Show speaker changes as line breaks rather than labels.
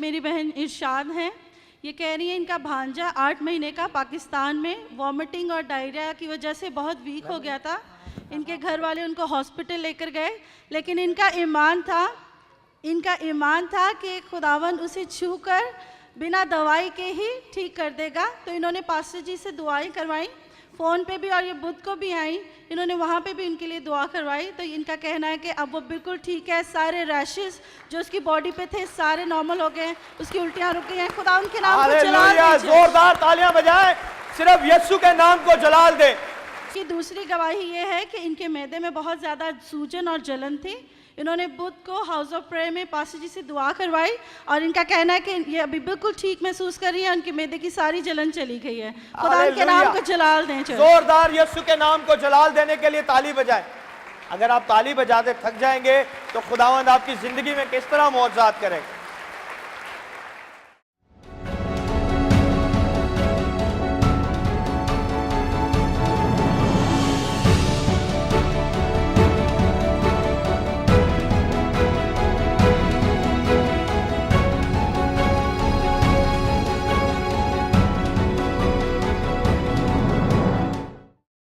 मेरी बहन इरशाद हैं, ये कह रही है इनका भांजा 8 महीने का पाकिस्तान में वॉमिटिंग और डायरिया की वजह से बहुत वीक हो गया था। इनके घर वाले उनको हॉस्पिटल लेकर गए, लेकिन इनका ईमान था कि खुदावंद उसे छूकर बिना दवाई के ही ठीक कर देगा। तो इन्होंने पास्टर जी से दुआएं करवाई, फ़ोन पे भी, और ये बुध को भी आई, इन्होंने वहाँ पे भी उनके लिए दुआ करवाई। तो इनका कहना है कि अब वो बिल्कुल ठीक है, सारे रैशेस जो उसकी बॉडी पे थे सारे नॉर्मल हो गए, उसकी उल्टियाँ रुक गई हैं। खुदा उनके नाम को जलाल दे।
जोरदार तालियां बजाएं, सिर्फ यीशु के नाम को जलाल दे।
की दूसरी गवाही ये है कि इनके मैदे में बहुत ज़्यादा सूजन और जलन थी। इन्होंने बुध को हाउस ऑफ प्रेयर में पास्टर जी से दुआ करवाई, और इनका कहना है कि ये अभी बिल्कुल ठीक महसूस कर रही है, उनके मैदे की सारी जलन चली गई है। खुदा उनके नाम को जलाल दें।
जोरदार यीशु के नाम को जलाल देने के लिए ताली बजाएं। अगर आप ताली बजाते थक जाएंगे तो खुदावंद आपकी जिंदगी में किस तरह मौजूद करें।